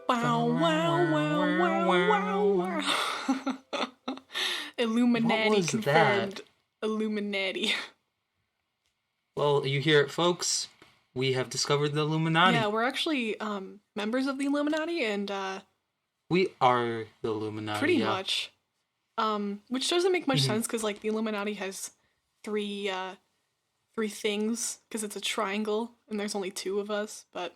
wow. Wow, wow, wow, wow, wow, wow. Illuminati What was confirmed. that? Illuminati. Well, you hear it, folks. We have discovered the Yeah, Illuminati. we're actually members of the Illuminati and We are the Illuminati, pretty yeah. much. Which doesn't make much Hmm. sense because like the Illuminati has three things because it's a triangle and there's only two of us, but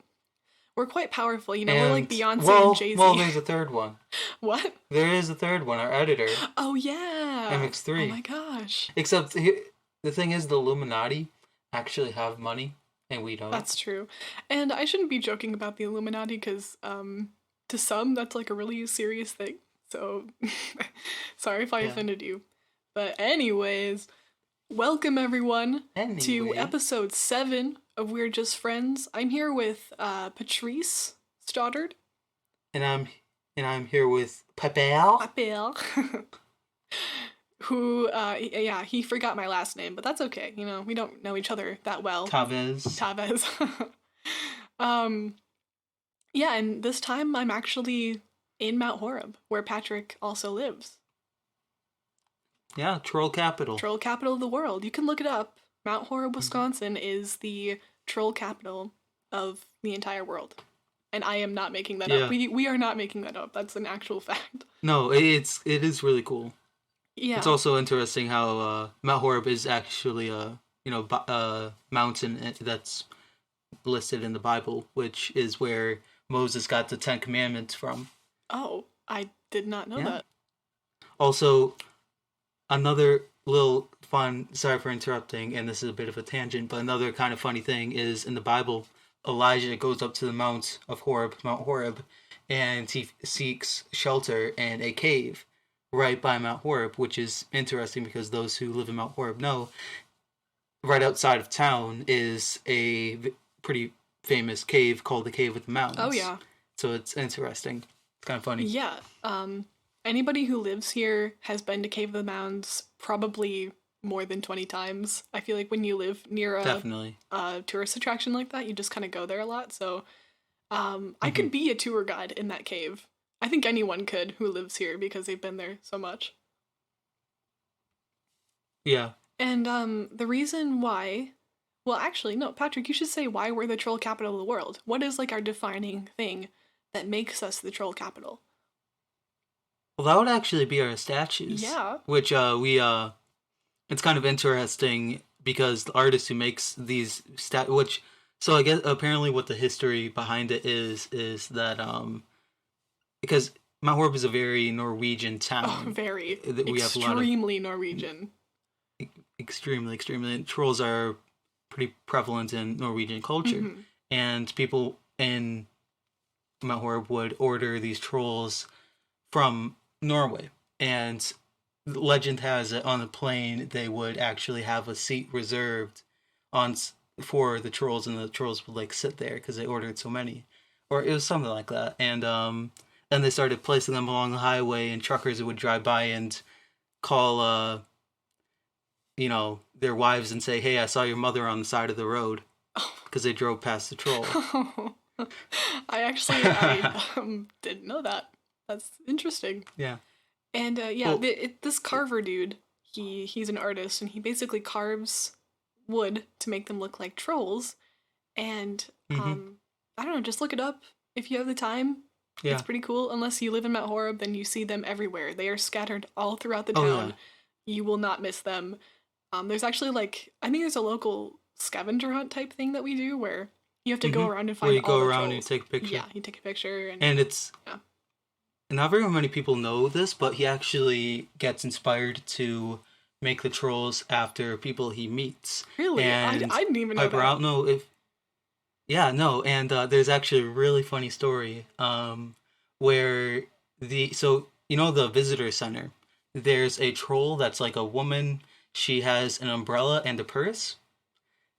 we're quite powerful. You know, we're like And, Beyonce and well, Jay well, Z. there's a third one. What? There is a third one, our editor, Oh yeah. Oh MX3. my gosh. Except, the thing is, the Illuminati actually have money, and we don't. That's true. And I shouldn't be joking about the Illuminati because to some that's like a really serious thing. So sorry if I Yeah. offended you. But anyways, welcome everyone to Anyway. episode 7 of We're Just Friends. I'm here with Patrice Stoddard. And I'm here with Pepel. Bill. Who yeah, he forgot my last name, but that's okay. You know, we don't know each other that well. Chavez. Tavez. Yeah, and this time I'm actually in Mount Horeb, where Patrick also lives. Yeah, Troll Capital. Troll capital of the world. You can look it up. Mount Horeb, Wisconsin is the troll capital of the entire world. And I am not making that up. We are not making that up. That's an actual fact. No, it is really cool. Yeah. It's also interesting how Mount Horeb is actually a mountain that's listed in the Bible, which is where Moses got the 10 Commandments from. Oh, I did not know that. Also, another little fun, sorry for interrupting, and this is a bit of a tangent, but another kind of funny thing is in the Bible, Elijah goes up to the Mount Horeb, and he seeks shelter in a cave right by Mount Horeb, which is interesting because those who live in Mount Horeb know right outside of town is a pretty famous cave called the Cave with the Mountains. Oh, yeah. So it's interesting. It's kind of funny. Yeah. Anybody who lives here has been to Cave of the Mounds probably more than 20 times. I feel like when you live near a tourist attraction like that, you just kind of go there a lot. So I could be a tour guide in that cave. I think anyone could who lives here because they've been there so much. Yeah. And the reason why... Well, actually, no, Patrick, you should say why we're the troll capital of the world. What is like our defining thing that makes us the troll capital? Well, that would actually be our statues. Yeah. Which it's kind of interesting because the artist who makes these so I guess apparently what the history behind it is that because Mount Horeb is a very Norwegian town. Oh, very. We extremely have Norwegian. Extremely. And trolls are pretty prevalent in Norwegian culture. Mm-hmm. And people in Mount Horeb would order these trolls from Norway, and legend has it on the plane they would actually have a seat reserved for the trolls, and the trolls would like sit there because they ordered so many, or it was something like that. And then they started placing them along the highway, and truckers would drive by and call their wives and say, "Hey, I saw your mother on the side of the road," because they drove past the troll. I didn't know that. That's interesting. Yeah. And this carver dude, he's an artist, and he basically carves wood to make them look like trolls. And I don't know, just look it up if you have the time. Yeah. It's pretty cool. Unless you live in Mount Horeb, then you see them everywhere. They are scattered all throughout the town. Oh, yeah. You will not miss them. There's actually I think there's a local scavenger hunt type thing that we do where you have to go around and find all the trolls. Where you go around and you take a picture. Yeah, you take a picture. And it's... Yeah. Not very many people know this, but he actually gets inspired to make the trolls after people he meets. Really? And I didn't even know that. I don't know if... Yeah, no, and there's actually a really funny story where the visitor center, there's a troll that's like a woman. She has an umbrella and a purse.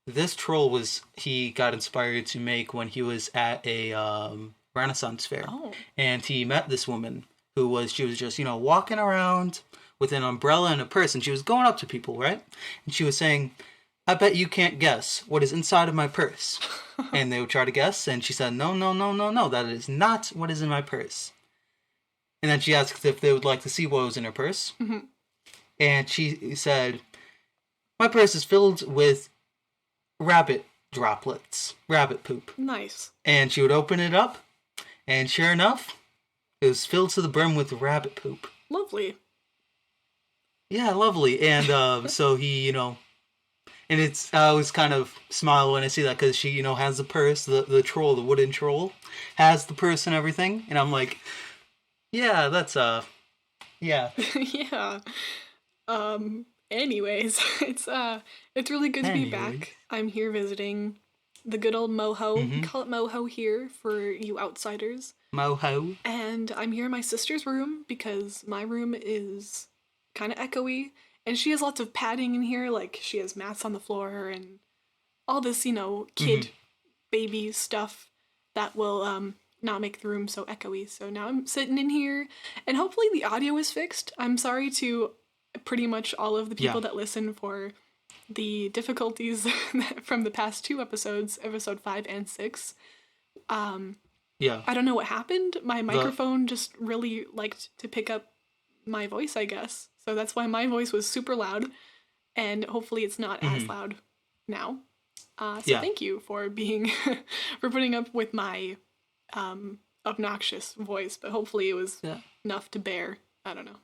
This troll he got inspired to make when he was at a... Renaissance fair. Oh. And he met this woman she was just, walking around with an umbrella and a purse, and she was going up to people, right? And she was saying, I bet you can't guess what is inside of my purse. And they would try to guess, and she said, no, no, no, no, no, that is not what is in my purse. And then she asked if they would like to see what was in her purse. Mm-hmm. And she said, my purse is filled with rabbit droplets, rabbit poop. Nice. And she would open it up, and sure enough, it was filled to the brim with rabbit poop. Lovely. Yeah, lovely. And so he, and it's, I always kind of smile when I see that, because she, has the purse, the troll, the wooden troll, has the purse and everything, and I'm like, yeah, that's, yeah. Yeah. Anyways, it's really good to be back. I'm here visiting the good old Moho. Mm-hmm. We call it Moho here for you outsiders. Moho. And I'm here in my sister's room because my room is kind of echoey. And she has lots of padding in here, like she has mats on the floor and all this, kid baby stuff that will not make the room so echoey. So now I'm sitting in here, and hopefully the audio is fixed. I'm sorry to pretty much all of the people that listen for the difficulties from the past 2 episodes, episode 5 and 6. Yeah. I don't know what happened. My microphone just really liked to pick up my voice, I guess. So that's why my voice was super loud, and hopefully it's not as loud now. Thank you for being, for putting up with my obnoxious voice, but hopefully it was enough to bear. I don't know.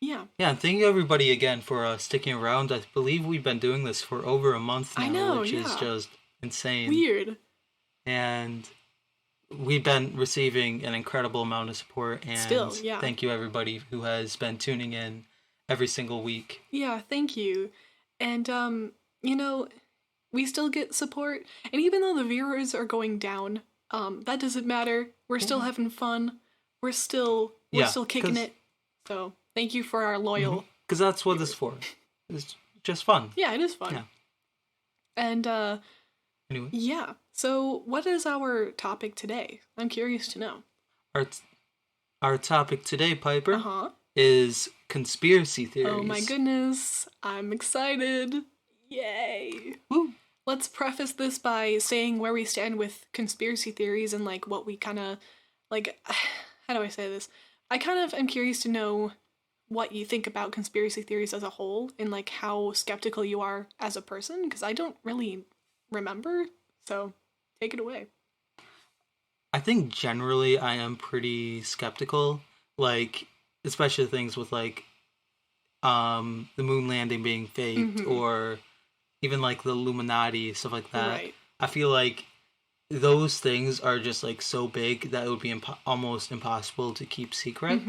Yeah. Yeah, and thank you everybody again for sticking around. I believe we've been doing this for over a month now, I know, which is just insane. Weird. And we've been receiving an incredible amount of support, and thank you everybody who has been tuning in every single week. Yeah, thank you. And we still get support, and even though the viewers are going down, that doesn't matter. We're still having fun. We're still kicking it. So thank you for our loyal. Because that's what it's for. It's just fun. Yeah, it is fun. Yeah. And anyway. Yeah. So what is our topic today? I'm curious to know. Our topic today, Piper, is conspiracy theories. Oh my goodness, I'm excited. Yay. Woo. Let's preface this by saying where we stand with conspiracy theories and like what we kind of like. How do I say this? I kind of am curious to know what you think about conspiracy theories as a whole and like how skeptical you are as a person, because I don't really remember. So take it away. I think generally I am pretty skeptical, like especially things with like the moon landing being faked or even like the Illuminati, stuff like that. Right. I feel like those things are just like so big that it would be almost impossible to keep secret.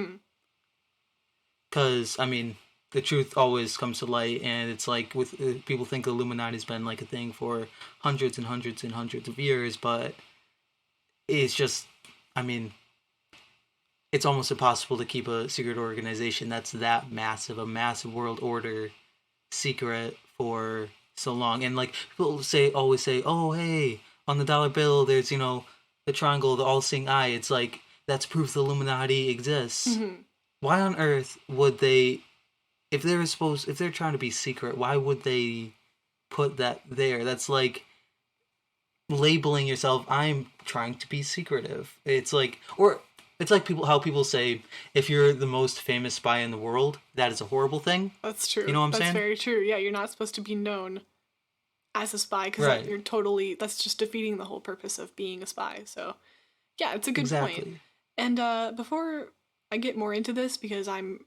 Because, I mean, the truth always comes to light, and it's like with people think the Illuminati's been like a thing for hundreds and hundreds and hundreds of years, but it's just, I mean, it's almost impossible to keep a secret organization that's that massive, a massive world order secret for so long. And like people always say, oh hey, on the dollar bill there's the triangle, the all-seeing eye. It's like that's proof the Illuminati exists. Why on earth would they, if they're trying to be secret, why would they put that there? That's like labeling yourself, I'm trying to be secretive. It's like how people say, if you're the most famous spy in the world, that is a horrible thing. That's true. You know what I'm saying? That's very true. Yeah, you're not supposed to be known as a spy because that's just defeating the whole purpose of being a spy. So, yeah, it's a good point. And before I get more into this, because I'm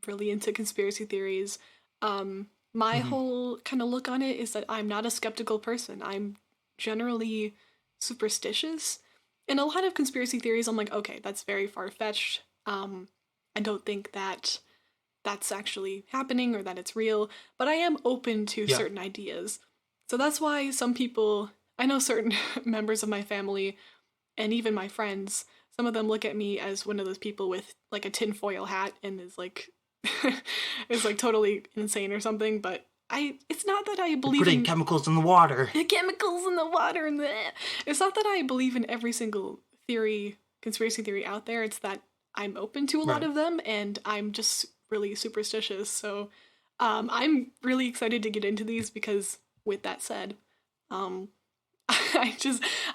really into conspiracy theories, my whole kind of look on it is that I'm not a skeptical person. I'm generally superstitious. In a lot of conspiracy theories, I'm like, okay, that's very far-fetched. I don't think that that's actually happening or that it's real, but I am open to certain ideas. So that's why some people, I know certain members of my family and even my friends, some of them look at me as one of those people with like a tinfoil hat and is like totally insane or something, but it's not that I believe putting chemicals in the water. Chemicals in the water and it's not that I believe in every single conspiracy theory out there. It's that I'm open to a lot of them, and I'm just really superstitious. So I'm really excited to get into these because with that said, um, I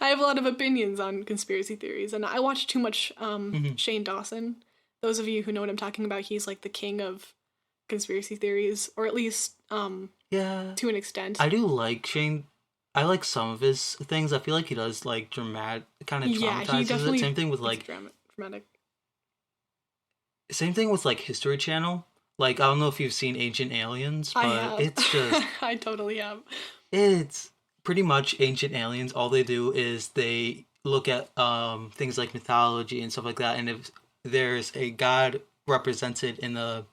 have a lot of opinions on conspiracy theories, and I watch too much Shane Dawson. Those of you who know what I'm talking about, he's like the king of conspiracy theories, or at least yeah, to an extent. I do like Shane. I like some of his things. I feel like he does like dramatic, kind of Yeah, he dramatizes definitely. it. Same thing with like dramatic. Same thing with like History Channel. Like I don't know if you've seen Ancient Aliens, I but have. it's just I totally have. it's pretty much Ancient Aliens. All they do is they look at things like mythology and stuff like that, and if there's a god represented in the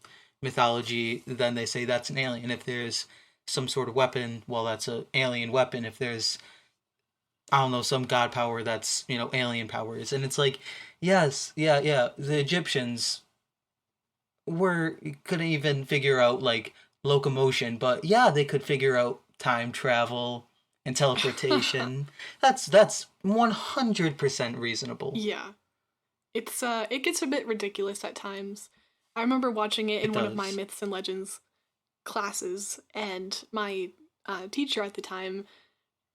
mythology, then they say that's an alien. If there's some sort of weapon, well, that's an alien weapon. If there's, I don't know, some god power, that's, alien powers. And it's like, yes, yeah, the Egyptians couldn't even figure out like locomotion, but yeah, they could figure out time travel and teleportation. That's 100% reasonable. Yeah. It gets a bit ridiculous at times. I remember watching it in one of my myths and legends classes, and my teacher at the time,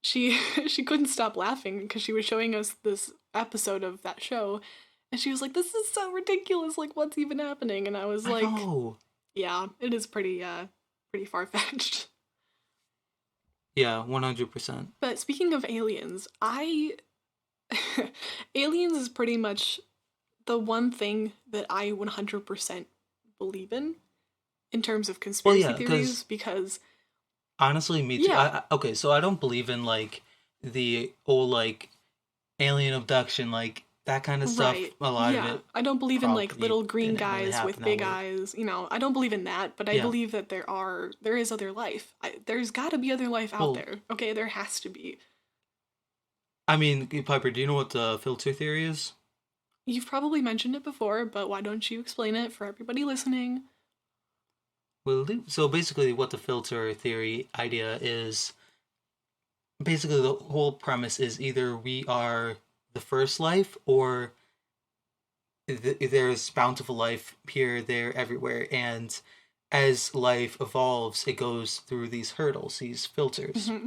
she she couldn't stop laughing because she was showing us this episode of that show, and she was like, "This is so ridiculous! Like, what's even happening?" And I was like, "Yeah, it is pretty far fetched." Yeah, 100%. But speaking of aliens, aliens is pretty much the one thing that I 100% believe in terms of conspiracy theories, because honestly, me too. Yeah. Okay, so I don't believe in like the old like alien abduction, like that kind of stuff. Right. A lot of it. I don't believe in like little green guys really with big eyes. I don't believe in that, but I believe that there is other life. There's got to be other life out there. Okay, there has to be. I mean, Piper, do you know what the filter theory is? You've probably mentioned it before, but why don't you explain it for everybody listening? Well, so basically what the filter theory idea is, basically the whole premise is either we are the first life, or there's bountiful life here, there, everywhere, and as life evolves, it goes through these hurdles, these filters. Mm-hmm.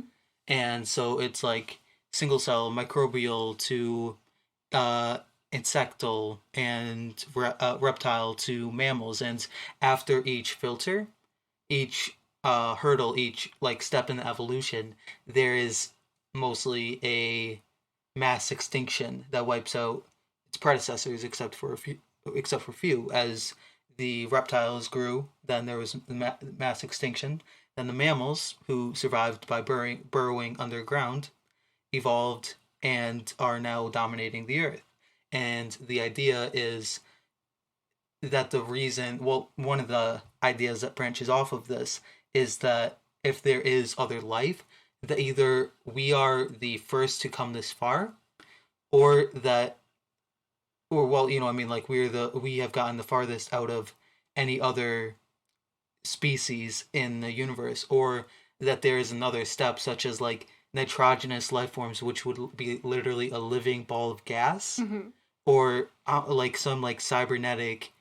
And so it's like single cell, microbial to insectal, and reptile to mammals. And after each filter, each hurdle, each like step in the evolution, there is mostly a mass extinction that wipes out its predecessors, except for a few. As the reptiles grew, then there was mass extinction. Then the mammals, who survived by burrowing underground, evolved and are now dominating the earth. And the idea is that one of the ideas that branches off of this is that if there is other life, that either we are the first to come this far, or we have gotten the farthest out of any other species in the universe, or that there is another step, such as like nitrogenous life forms, which would be literally a living ball of gas, mm-hmm. or like some like cybernetic,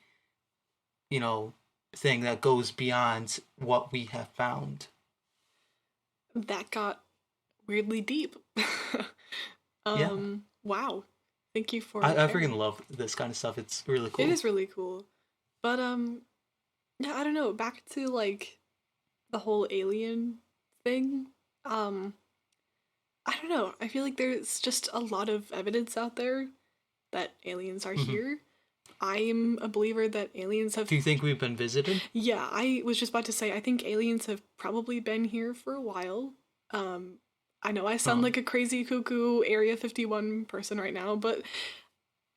thing that goes beyond what we have found. That got weirdly deep. Yeah. Wow. Thank you for I freaking love this kind of stuff. It's really cool. It is really cool. But yeah, I don't know, back to like the whole alien thing. I don't know. I feel like there's just a lot of evidence out there that aliens are mm-hmm. here. I'm a believer that aliens have... Do you think we've been visited? Yeah, I was just about to say, I think aliens have probably been here for a while. I know I sound like a crazy cuckoo Area 51 person right now, but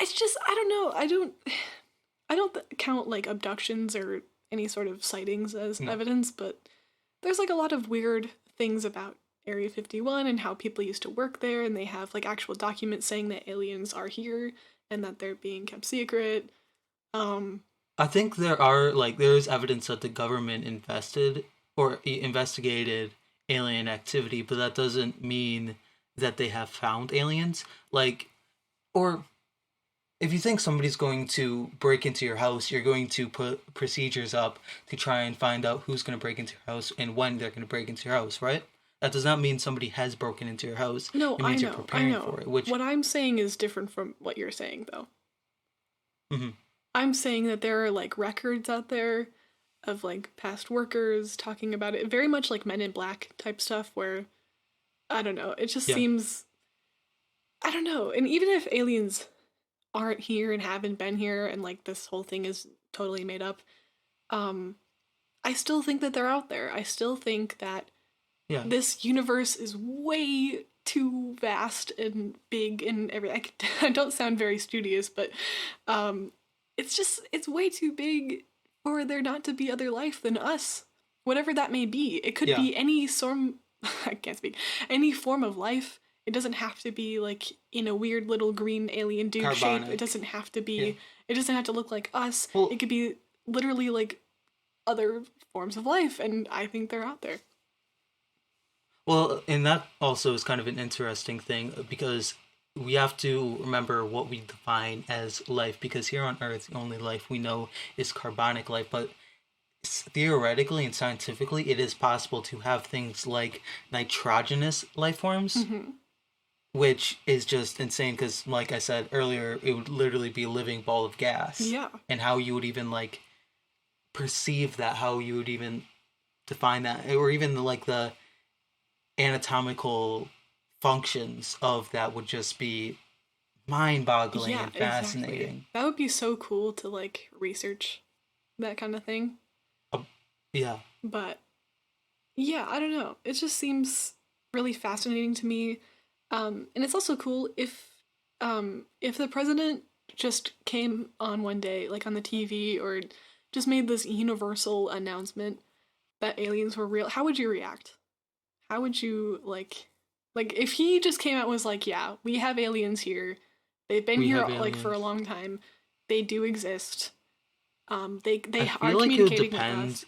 it's just, I don't know. I don't count like abductions or any sort of sightings as evidence, but there's like a lot of weird things about Area 51 and how people used to work there, and they have like actual documents saying that aliens are here and that they're being kept secret. I think there's evidence that the government investigated alien activity, but that doesn't mean that they have found aliens. Like, or if you think somebody's going to break into your house, you're going to put procedures up to try and find out who's going to break into your house and when they're going to break into your house, right? That does not mean somebody has broken into your house. No, it means I you're know, preparing for it. Which what I'm saying is different from what you're saying, though. mm-hmm. I'm saying that there are like records out there of like past workers talking about it, very much like Men in Black type stuff, where I don't know, it just seems, I don't know, and even if aliens aren't here and haven't been here and like this whole thing is totally made up, I still think that they're out there. I still think that this universe is way too vast and big and everything. I don't sound very studious, but it's way too big for there not to be other life than us, whatever that may be. It could be any I can't speak, any form of life. It doesn't have to be like in a weird little green alien dude shape. It doesn't have to be, it doesn't have to look like us. Well, it could be literally like other forms of life, and I think they're out there. Well, and that also is kind of an interesting thing, because we have to remember what we define as life, because here on Earth, the only life we know is carbonic life, but theoretically and scientifically, it is possible to have things like nitrogenous life forms, which is just insane, because like I said earlier, it would literally be a living ball of gas. Yeah. And how you would even like perceive that, how you would even define that, or even like the anatomical functions of that would just be mind-boggling and fascinating. Exactly. That would be so cool to like research that kind of thing. Yeah. But yeah, I don't know. It just seems really fascinating to me. And it's also cool if the president just came on one day, like on the TV, or just made this universal announcement that aliens were real. How would you react? How would you like if he just came out and was like, yeah, we have aliens here. They've been here like for a long time. They do exist. They are communicating with us.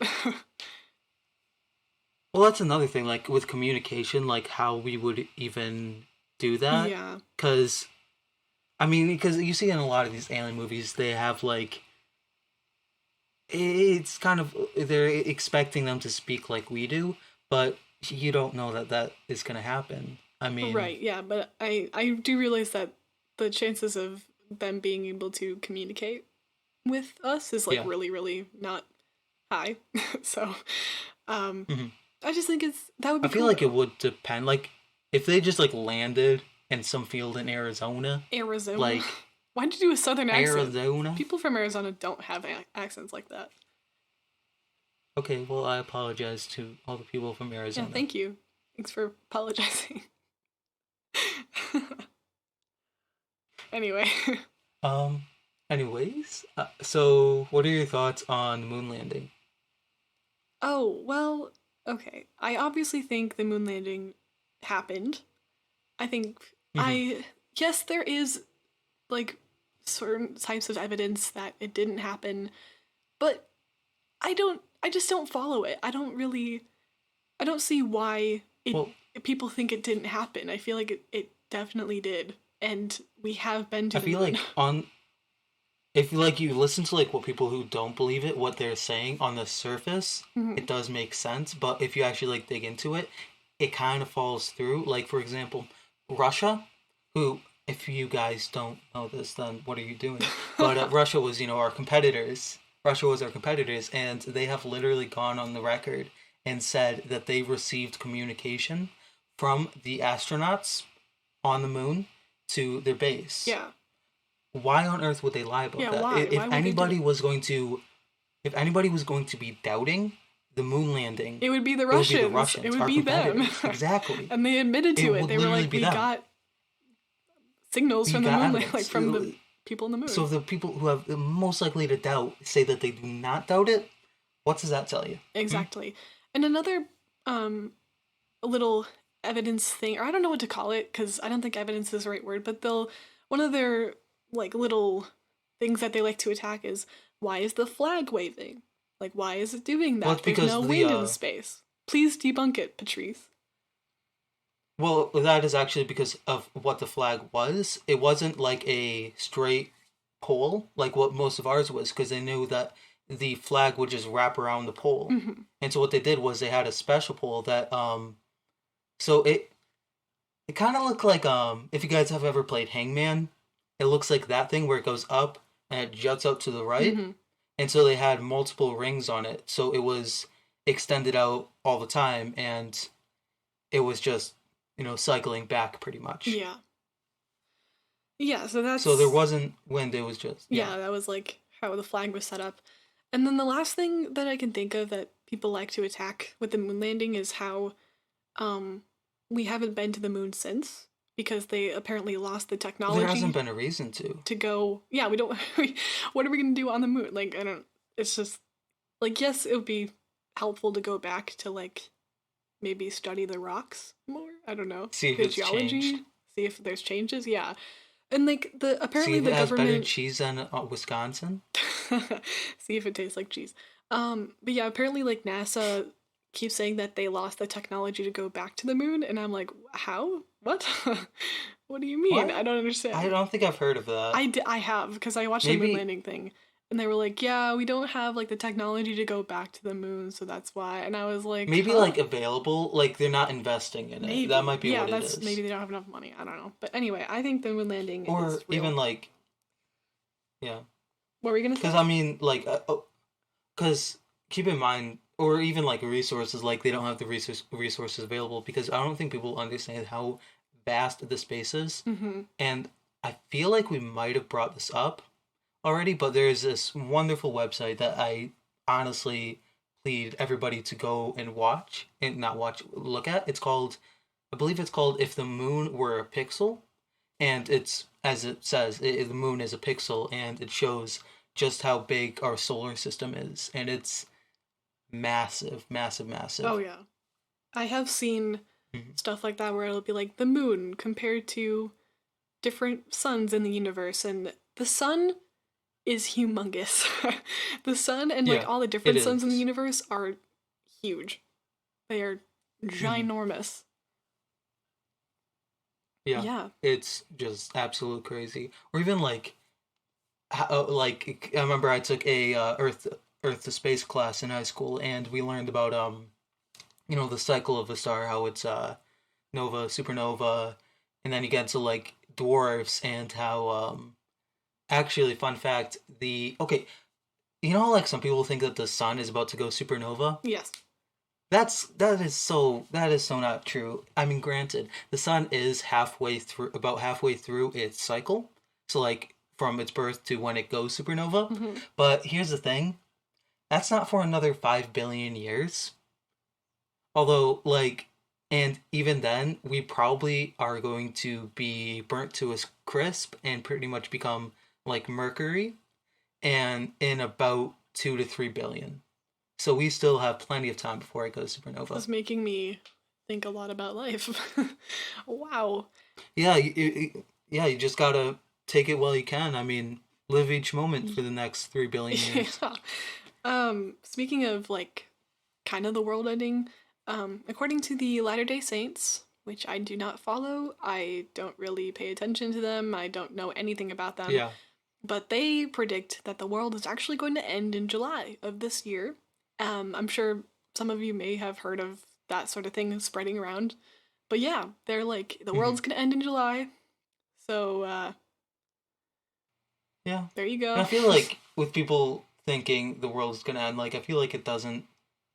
Well, that's another thing, like with communication, like how we would even do that. Yeah. Because you see in a lot of these alien movies, they have like, it's kind of, they're expecting them to speak like we do, but you don't know that is going to happen. Right, yeah, but I do realize that the chances of them being able to communicate with us is like really, really not high. So, I just think that would be I feel like it would depend. Like, if they just like landed in some field in Arizona. Like, why'd you do a southern accent? Arizona? People from Arizona don't have accents like that. Okay, well, I apologize to all the people from Arizona. Yeah, thank you. Thanks for apologizing. Anyway. Anyways, so what are your thoughts on the moon landing? Oh, well, okay. I obviously think the moon landing happened. I think yes, there is like certain types of evidence that it didn't happen, but I just don't follow it. I don't see why people think it didn't happen. I feel like it definitely did. And we have been to the moon. Like if like you listen to like what people who don't believe it, what they're saying on the surface, it does make sense. But if you actually like dig into it, it kind of falls through. Like, for example, Russia, who, if you guys don't know this, then what are you doing? But Russia was, our competitors. Russia was our competitors, and they have literally gone on the record and said that they received communication from the astronauts on the moon to their base. Yeah. Why on earth would they lie about that? Why? If anybody was going to be doubting the moon landing, it would be the Russians. It would be them. Exactly. And they admitted to it. They were like, we got signals from the moon, like from the people in the moon. So the people who have the most likely to doubt say that they do not doubt it. What does that tell you? Exactly. And another little evidence thing, or I don't know what to call it, because I don't think evidence is the right word, but one of their like little things that they like to attack is, why is the flag waving? Like, why is it doing that? Well, there's no wind in space. Please debunk it, Patrice. Well, that is actually because of what the flag was. It wasn't like a straight pole, like what most of ours was, because they knew that the flag would just wrap around the pole. And so what they did was they had a special pole that So it kind of looked like if you guys have ever played Hangman, it looks like that thing where it goes up and it juts out to the right. Mm-hmm. And so they had multiple rings on it. So it was extended out all the time and it was just, cycling back pretty much. Yeah. Yeah, so that's... So there wasn't wind, it was just... Yeah, that was like how the flag was set up. And then the last thing that I can think of that people like to attack with the moon landing is how we haven't been to the moon since, because they apparently lost the technology. There hasn't been a reason to go. Yeah, we don't. What are we gonna do on the moon? Like, I don't. It's just like, yes, it would be helpful to go back to like maybe study the rocks more. I don't know. See if the it's geology. changed. See if there's changes. Yeah, and like apparently See if the it has government better cheese than Wisconsin. See if it tastes like cheese. But yeah, apparently like NASA keeps saying that they lost the technology to go back to the moon, and I'm like, how? What? What do you mean? What? I don't understand. I don't think I've heard of that. I have, because I watched the moon landing thing, and they were like, yeah, we don't have like the technology to go back to the moon, so that's why. And I was like, maybe like available, like they're not investing in maybe. it. That might be yeah, what that's, it is. maybe they don't have enough money. I don't know. But anyway, I think the moon landing or is real. even like, yeah. What were we gonna say? Because I mean, like, because keep in mind, or even like resources, like they don't have the resources available because I don't think people understand how vast the space is. Mm-hmm. And I feel like we might have brought this up already, but there's this wonderful website that I honestly plead everybody to go and watch and not watch, look at. It's called, I believe it's called If the Moon Were a Pixel, and it's, as it says, the moon is a pixel, and it shows just how big our solar system is, and it's massive, massive, massive. Oh yeah, I have seen stuff like that where it'll be like the moon compared to different suns in the universe, and the sun is humongous. The sun and like all the different suns in the universe are huge. They are ginormous. Yeah. It's just absolute crazy. Or even like I remember I took a Earth to Space class in high school, and we learned about the cycle of a star, how it's nova, supernova, and then you get to like dwarfs, and how actually, fun fact, like some people think that the sun is about to go supernova? Yes. That is so not true. I mean, granted, the sun is about halfway through its cycle. So like from its birth to when it goes supernova. Mm-hmm. But here's the thing. That's not for another 5 billion years. Although, like, and even then, we probably are going to be burnt to a crisp and pretty much become like Mercury, and in about 2 to 3 billion. So we still have plenty of time before it goes supernova. It's making me think a lot about life. Wow. Yeah, you just gotta take it while you can. I mean, live each moment for the next 3 billion years. Yeah. Speaking of like kind of the world ending, according to the Latter-day Saints, which I do not follow, I don't really pay attention to them, I don't know anything about them. Yeah. But they predict that the world is actually going to end in July of this year. I'm sure some of you may have heard of that sort of thing spreading around. But yeah, they're like, the world's going to end in July. So, yeah. There you go. And I feel like with people thinking the world's going to end, like, I feel like it doesn't.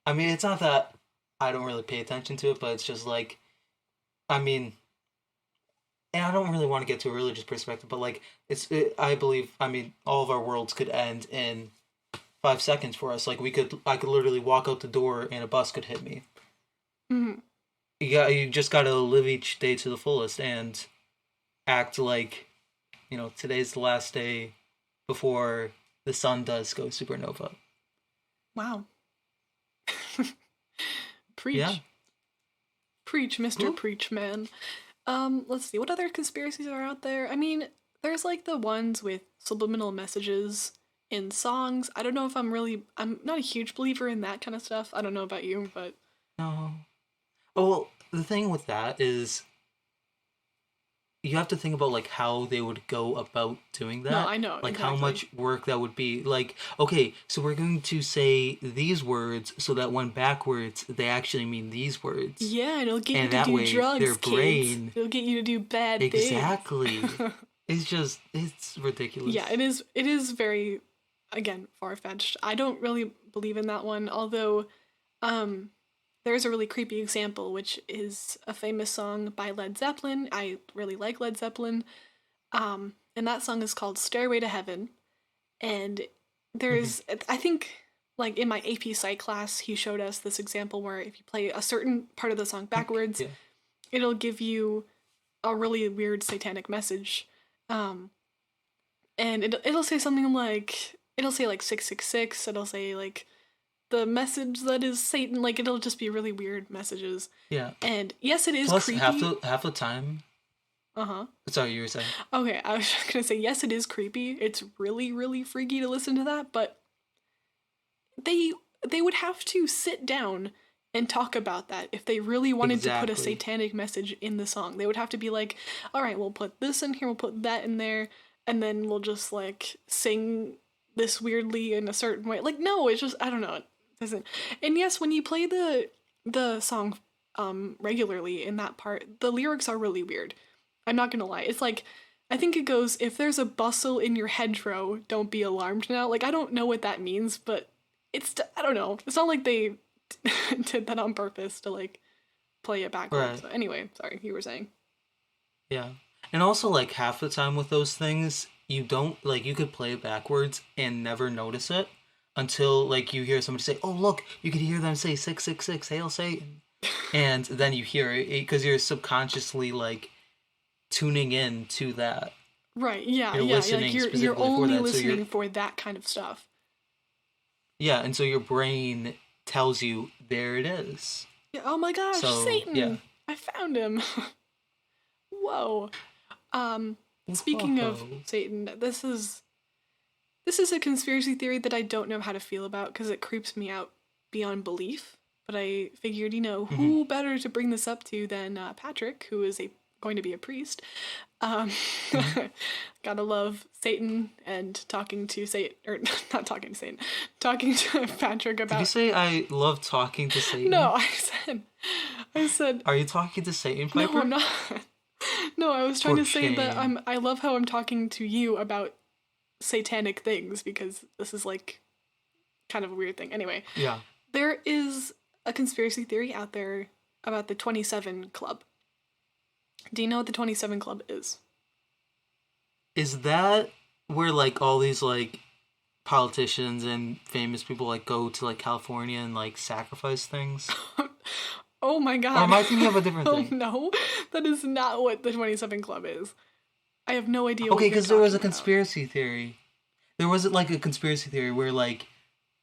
I mean, it's not that I don't really pay attention to it, but it's just like, I mean, and I don't really want to get to a religious perspective, but like, I believe, I mean, all of our worlds could end in 5 seconds for us. Like I could literally walk out the door and a bus could hit me. Mm-hmm. You just gotta live each day to the fullest and act like, today's the last day before the sun does go supernova. Wow. Preach. Yeah. Preach, Mr. Preach Man. Let's see, what other conspiracies are out there? I mean, there's like the ones with subliminal messages in songs. I don't know if I'm not a huge believer in that kind of stuff. I don't know about you, but... No. Oh, well, the thing with that is, you have to think about like how they would go about doing that. No, I know, like exactly. how much work that would be. Like, okay, so we're going to say these words so that when backwards they actually mean these words. Yeah, and it'll get and you to that do way drugs, their kids. brain It'll get you to do bad exactly. things. It's ridiculous. Yeah, it is. It is very, again, far-fetched. I don't really believe in that one, although there's a really creepy example, which is a famous song by Led Zeppelin. I really like Led Zeppelin. And that song is called Stairway to Heaven. And there's, I think, like in my AP Psych class, he showed us this example where if you play a certain part of the song backwards, it'll give you a really weird satanic message. And it'll say something like, it'll say like 666, it'll say like the message that is Satan, like it'll just be really weird messages. Yeah. And yes, it is Plus, creepy. half the time. Sorry, you were saying. Okay, I was just gonna say yes, it is creepy. It's really, really freaky to listen to that, but they would have to sit down and talk about that if they really wanted to put a satanic message in the song. They would have to be like, all right, we'll put this in here, we'll put that in there, and then we'll just like sing this weirdly in a certain way. Like, no, it's just, I don't know, it doesn't. And yes, when you play the song regularly in that part, the lyrics are really weird. I'm not gonna lie. It's like, I think it goes, if there's a bustle in your hedgerow, don't be alarmed now. Like, I don't know what that means, but it's, I don't know. It's not like they did that on purpose to like play it backwards. Right. So anyway, sorry, you were saying. Yeah. And also like half the time with those things, you don't like, you could play it backwards and never notice it until like you hear somebody say, oh look, you could hear them say 666, hail Satan. And then you hear it because you're subconsciously like tuning in to that. Right, yeah, you're yeah. listening Like you're for only that, listening for that kind of stuff. Yeah, and so your brain tells you there it is. Yeah, oh my gosh, so, Satan! Yeah. I found him. Whoa. Speaking of Satan, this is a conspiracy theory that I don't know how to feel about because it creeps me out beyond belief. But I figured, who better to bring this up to than Patrick, who is going to be a priest. Gotta love Satan and talking to Satan, or not talking to Satan, talking to Patrick about... Did you say I love talking to Satan? No, I said... Are you talking to Satan, Piper? No, I'm not. No, I was trying to say that I love how I'm talking to you about satanic things, because this is like kind of a weird thing. Anyway. Yeah. There is a conspiracy theory out there about the 27 Club. Do you know what the 27 Club is? Is that where like all these like politicians and famous people like go to like California and like sacrifice things? Oh my god. Or am I thinking of a different thing? Oh no, that is not what the 27 Club is. I have no idea what Okay, because there was a about. conspiracy theory. There was like a conspiracy theory where like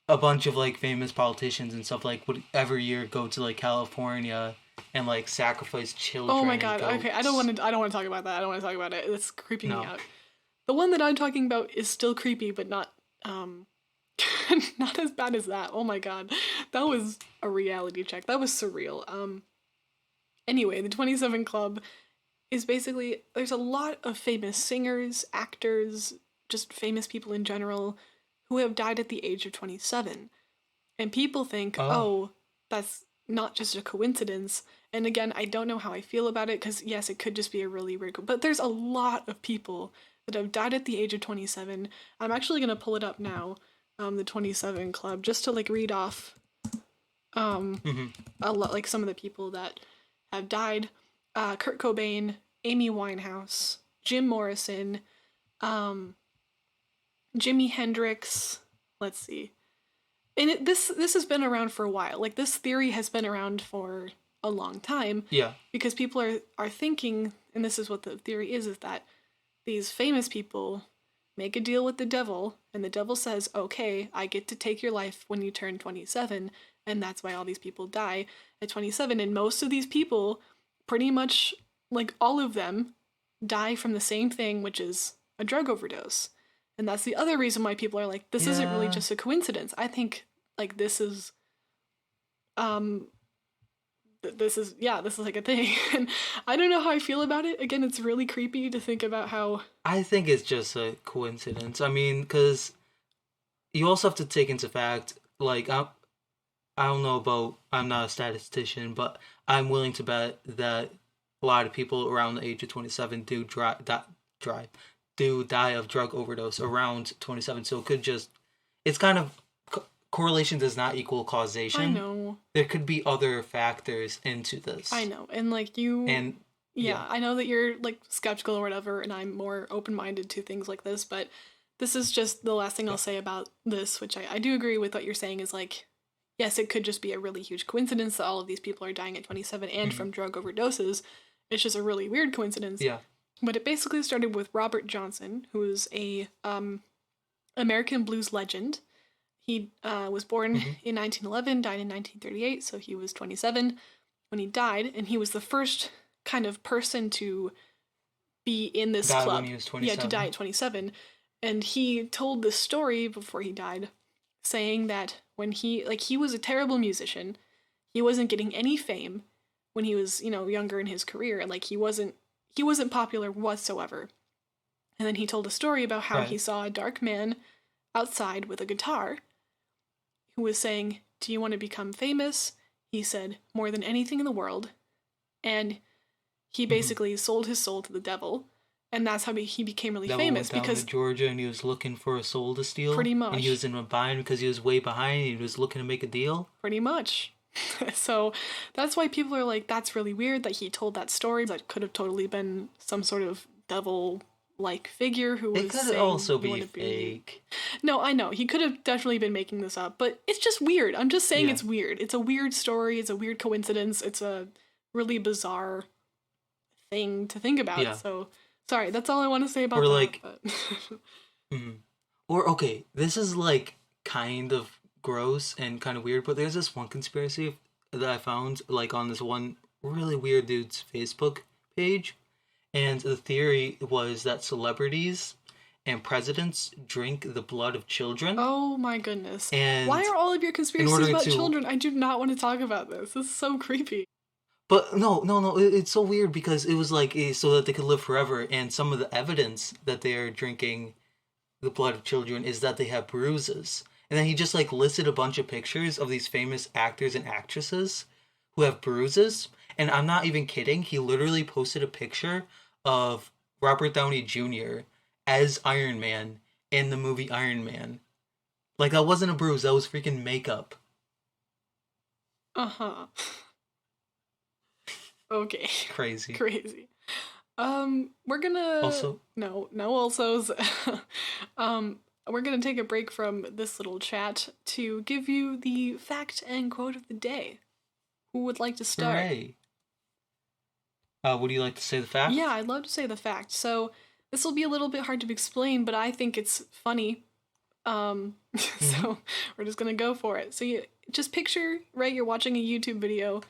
a bunch of like famous politicians and stuff like would every year go to like California and like sacrifice children. Oh my god. And okay, I don't want to talk about that. I don't want to talk about it. It's creeping me out. The one that I'm talking about is still creepy, but not not as bad as that. Oh my god. That was a reality check. That was surreal. Anyway, the 27 Club is basically, there's a lot of famous singers, actors, just famous people in general who have died at the age of 27. And people think, oh that's not just a coincidence. And again, I don't know how I feel about it, because yes, it could just be a really weird, but there's a lot of people that have died at the age of 27. I'm actually going to pull it up now, the 27 Club, just to like read off a lot, like some of the people that have died. Kurt Cobain, Amy Winehouse, Jim Morrison, Jimi Hendrix, let's see. And this has been around for a while. Like, this theory has been around for a long time. Yeah. Because people are thinking, and this is what the theory is that these famous people make a deal with the devil, and the devil says, okay, I get to take your life when you turn 27, and that's why all these people die at 27. And most of these people, pretty much, like all of them, die from the same thing, which is a drug overdose. And that's the other reason why people are like, this isn't really just a coincidence. I think, like, this is this is like a thing. And I don't know how I feel about it. Again, it's really creepy to think about how... I think it's just a coincidence. I mean, because you also have to take into fact, like, I don't know about, I'm not a statistician, but I'm willing to bet that a lot of people around the age of 27 do die of drug overdose around 27. So it could just, it's kind of, correlation does not equal causation. I know. There could be other factors into this. I know. And like you... And yeah, I know that you're like skeptical or whatever, and I'm more open-minded to things like this, but this is just the last thing I'll say about this, which I do agree with what you're saying is like, yes, it could just be a really huge coincidence that all of these people are dying at 27 and from drug overdoses. It's just a really weird coincidence. Yeah. But it basically started with Robert Johnson, who is a American blues legend. He was born in 1911, died in 1938, so he was 27 when he died, and he was the first kind of person to be in this club. When he was 27. Yeah, to die at 27. And he told this story before he died, saying that when he was a terrible musician, he wasn't getting any fame when he was, younger in his career, and like he wasn't popular whatsoever. And then he told a story about how he saw a dark man outside with a guitar who was saying, "Do you want to become famous?" He said, "More than anything in the world." And he basically sold his soul to the devil, and that's how he became really famous. Went down because to Georgia, and he was looking for a soul to steal. Pretty much. And he was in a bind because he was way behind, and he was looking to make a deal. Pretty much. So that's why people are like, that's really weird that he told that story. That could have totally been some sort of devil-like figure who was saying... It could also be fake. No, I know. He could have definitely been making this up, but it's just weird. I'm just saying it's weird. It's a weird story. It's a weird coincidence. It's a really bizarre thing to think about. Yeah. So, sorry, that's all I want to say about that. Or, okay, this is like kind of gross and kind of weird, but there's this one conspiracy that I found like on this one really weird dude's Facebook page, and the theory was that celebrities and presidents drink the blood of children. Oh my goodness. And why are all of your conspiracies about children? I do not want to talk about this. This is so creepy. But no, it's so weird because it was like so that they could live forever, and some of the evidence that they are drinking the blood of children is that they have bruises. And then he just like listed a bunch of pictures of these famous actors and actresses who have bruises. And I'm not even kidding. He literally posted a picture of Robert Downey Jr. as Iron Man in the movie Iron Man. Like, that wasn't a bruise. That was freaking makeup. Uh-huh. Okay. Crazy. We're gonna... Also? No alsos. We're gonna take a break from this little chat to give you the fact and quote of the day. Who would like to start? Hooray. Would you like to say the fact? Yeah, I'd love to say the fact. So, this will be a little bit hard to explain, but I think it's funny. So, we're just gonna go for it. So, you just picture, right, you're watching a YouTube video,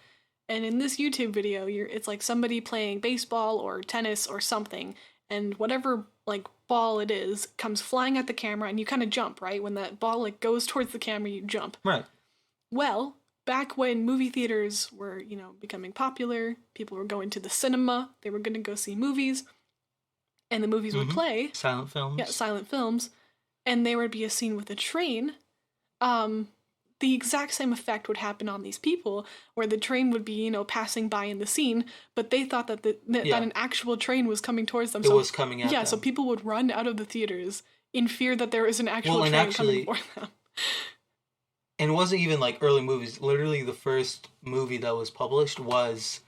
and in this YouTube video, it's like somebody playing baseball or tennis or something, and whatever, like, ball it is comes flying at the camera, and you kind of jump, right? When that ball, like, goes towards the camera, you jump. Right. Well, back when movie theaters were, becoming popular, people were going to the cinema, they were going to go see movies, and the movies would play. Silent films. Yeah, silent films. And there would be a scene with a train. The exact same effect would happen on these people, where the train would be, passing by in the scene, but they thought that that an actual train was coming towards them. It was coming at them. Yeah, so people would run out of the theaters in fear that there was an actual train coming for them. And it wasn't even like early movies. Literally, the first movie that was published was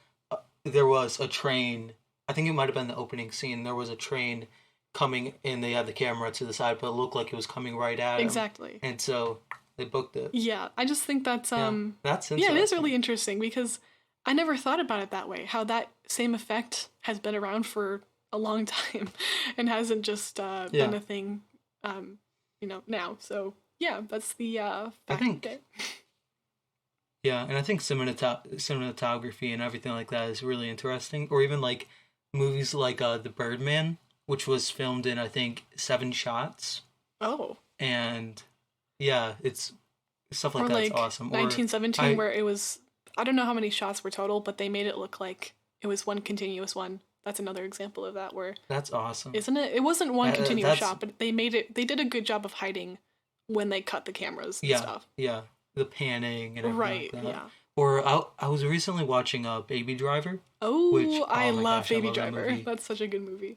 there was a train. I think it might have been the opening scene. There was a train coming, and they had the camera to the side, but it looked like it was coming right at him. Exactly. And so they booked it. Yeah, I just think that's that's interesting. Yeah, it is really interesting because I never thought about it that way. How that same effect has been around for a long time and hasn't just been a thing, now. So. Yeah, that's the fact of the day. Yeah, and I think cinematography and everything like that is really interesting. Or even like movies like The Birdman, which was filmed in, I think, 7 shots. Oh. And yeah, it's stuff like that's awesome. 1917, where it was I don't know how many shots were total, but they made it look like it was one continuous one. That's another example of that where... That's awesome. Isn't it? It wasn't one continuous shot, but they did a good job of hiding when they cut the cameras and stuff. Yeah, the panning and everything like that. Yeah. Or I was recently watching Baby Driver. Oh, I love Baby Driver. That's such a good movie.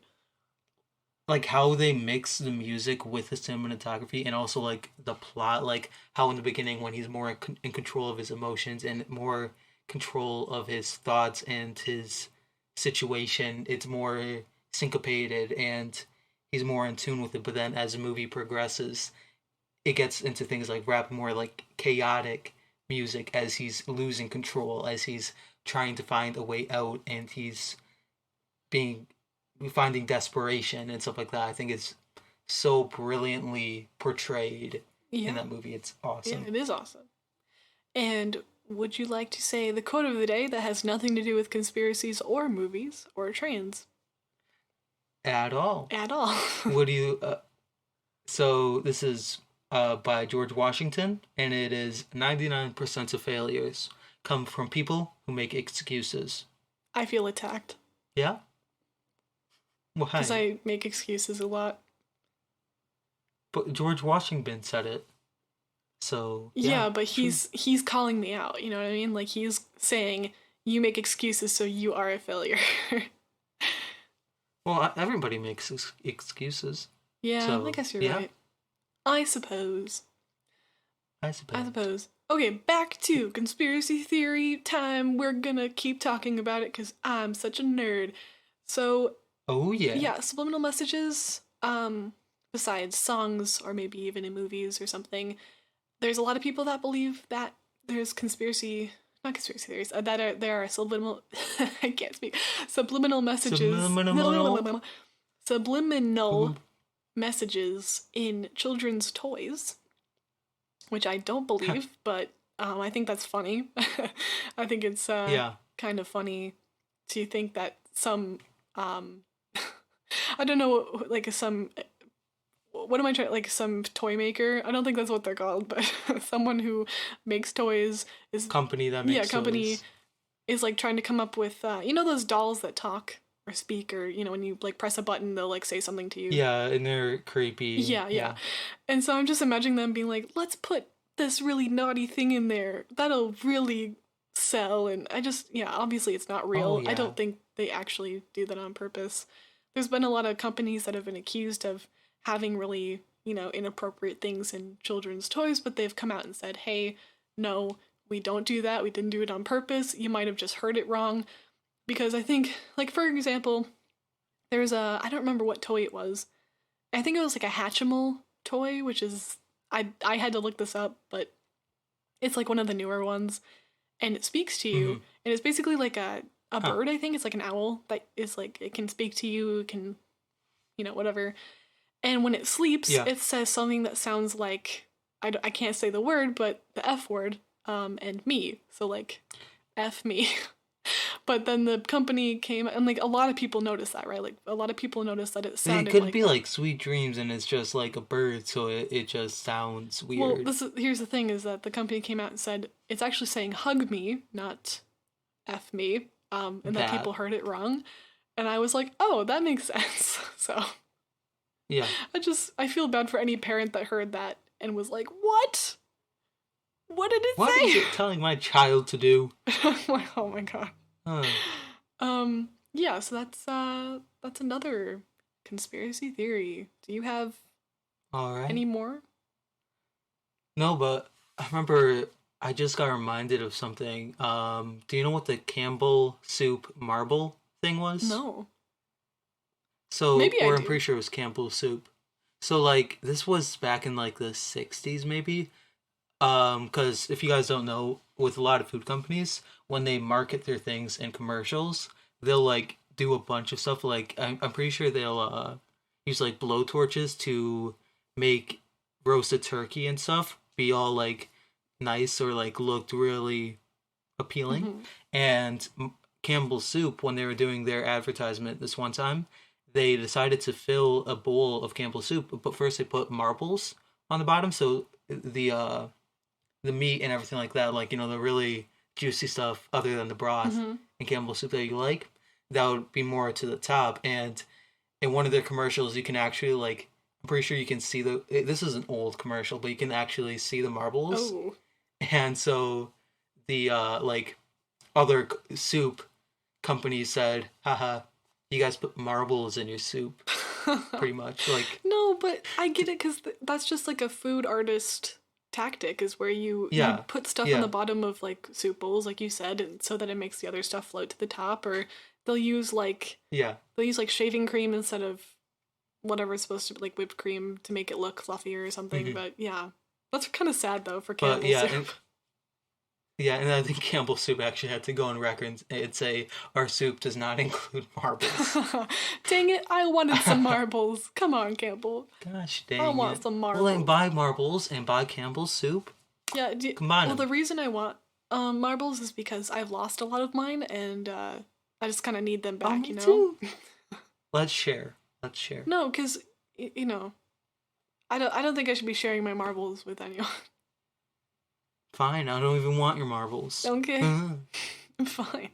Like how they mix the music with the cinematography and also like the plot, like how in the beginning when he's more in control of his emotions and more control of his thoughts and his situation, it's more syncopated and he's more in tune with it. But then as the movie progresses, it gets into things like rap, more like chaotic music as he's losing control, as he's trying to find a way out, and he's finding desperation and stuff like that. I think it's so brilliantly portrayed in that movie. It's awesome. Yeah, it is awesome. And would you like to say the quote of the day that has nothing to do with conspiracies or movies or trains? At all. At all. What do you... so this is by George Washington, and it is 99% of failures come from people who make excuses. I feel attacked. Yeah? Why? Because I make excuses a lot. But George Washington said it. So yeah, but he's calling me out, you know what I mean? Like he's saying you make excuses so you are a failure. Well, everybody makes excuses. Yeah, so, I guess you're right. I suppose. Okay, back to conspiracy theory time. We're gonna keep talking about it because I'm such a nerd. So... Oh, yeah. Yeah, subliminal messages, besides songs or maybe even in movies or something, there's a lot of people that believe that there's not conspiracy theories, that there are subliminal, I can't speak, subliminal messages. Subliminal messages in children's toys, which I don't believe, but I think that's funny. I think it's kind of funny to think that some... I don't know, like some toy maker. I don't think that's what they're called, but someone who makes toys is company that makes toys. Is like trying to come up with you know those dolls that talk or speak, or you know when you like press a button they'll like say something to you. Yeah, and they're creepy. Yeah. And so I'm just imagining them being like, let's put this really naughty thing in there that'll really sell, and obviously it's not real. I don't think they actually do that on purpose. There's been a lot of companies that have been accused of having really, inappropriate things in children's toys, but they've come out and said, hey, no, we don't do that. We didn't do it on purpose. You might have just heard it wrong. Because I think, like, for example, there's I don't remember what toy it was. I think it was like a Hatchimal toy, which is, I had to look this up, but it's like one of the newer ones. And it speaks to you. And it's basically like a bird, I think. It's like an owl that is like, it can speak to you, it can, whatever. And when it sleeps, it says something that sounds like, I can't say the word, but the F word, and me. So like, F me. But then the company came, and like a lot of people noticed that, right? Like a lot of people noticed that it sounded like... It could be like Sweet Dreams, and it's just like a bird, so it just sounds weird. Well, here's the thing, is that the company came out and said, it's actually saying hug me, not F me. And that people heard it wrong. And I was like, oh, that makes sense. So yeah, I feel bad for any parent that heard that and was like, what did it say? What is it telling my child to do? Oh my god. Yeah, so that's another conspiracy theory. Do you have any more? No, but I remember I just got reminded of something. Do you know what the Campbell soup marble thing was? No. So, I'm pretty sure it was Campbell soup. So, like, this was back in, like, the 60s, maybe? Because if you guys don't know, with a lot of food companies, when they market their things in commercials, they'll, like, do a bunch of stuff. Like, I'm pretty sure they'll, use, like, blowtorches to make roasted turkey and stuff be all, like, nice or like looked really appealing. And Campbell's Soup, when they were doing their advertisement this one time, they decided to fill a bowl of Campbell's Soup, but first they put marbles on the bottom, so the meat and everything like that, like, the really juicy stuff other than the broth in Campbell's soup that you like, that would be more to the top. And in one of their commercials, you can actually, like, I'm pretty sure you can see this is an old commercial, but you can actually see the marbles. Oh. And so the, like, other soup companies said, haha, you guys put marbles in your soup. Pretty much. Like, no, but I get it, because that's just like a food artist tactic, is where you put stuff on the bottom of, like, soup bowls, like you said, and so that it makes the other stuff float to the top. Or they'll use like shaving cream instead of whatever's supposed to be, like, whipped cream, to make it look fluffier or something. But yeah, that's kind of sad though for Campbell's soup. And I think Campbell's soup actually had to go on record and say, our soup does not include marbles. Dang it, I wanted some marbles. Come on, Campbell. Gosh dang it. I want some marbles. Well, then buy marbles and buy Campbell's soup. Yeah, combine them. The reason I want marbles is because I've lost a lot of mine, and I just kind of need them back, you know? Too. Let's share. No, because, you know, I don't think I should be sharing my marbles with anyone. Fine, I don't even want your marbles. Okay. Fine.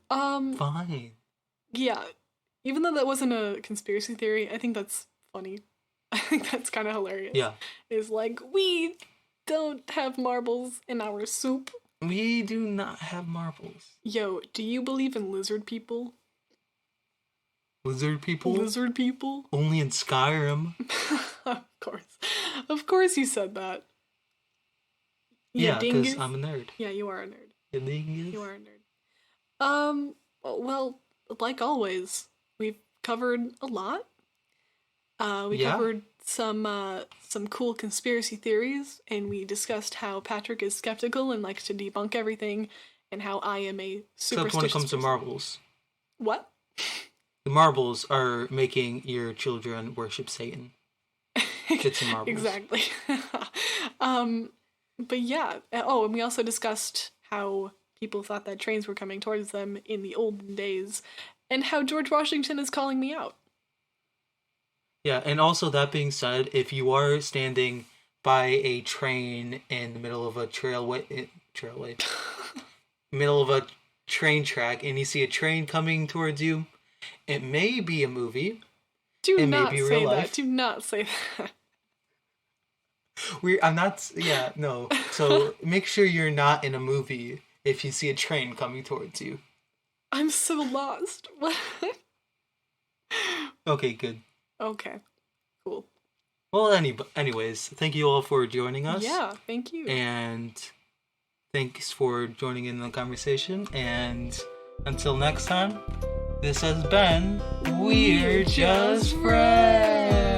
Fine. Yeah. Even though that wasn't a conspiracy theory, I think that's funny. I think that's kind of hilarious. Yeah. It's like, we don't have marbles in our soup. We do not have marbles. Yo, do you believe in lizard people? Lizard people? Lizard people? Only in Skyrim. Of course. Of course you said that. Yeah, because I'm a nerd. Yeah, you are a nerd. You dingus. You are a nerd. Well, like always, we've covered a lot. We covered some cool conspiracy theories, and we discussed how Patrick is skeptical and likes to debunk everything, and how I am a superstitious Except when it comes to marbles. What? The marbles are making your children worship Satan. It's marbles. Exactly. But yeah. Oh, and we also discussed how people thought that trains were coming towards them in the olden days, and how George Washington is calling me out. Yeah, and also, that being said, if you are standing by a train in the middle of a middle of a train track, and you see a train coming towards you, it may be a movie. Do not say that. Do not say that. So make sure you're not in a movie if you see a train coming towards you. I'm so lost. What? Okay, good. Okay, cool. Well, anyways, thank you all for joining us. Yeah, thank you. And thanks for joining in the conversation. And until next time, this has been We're Just Friends.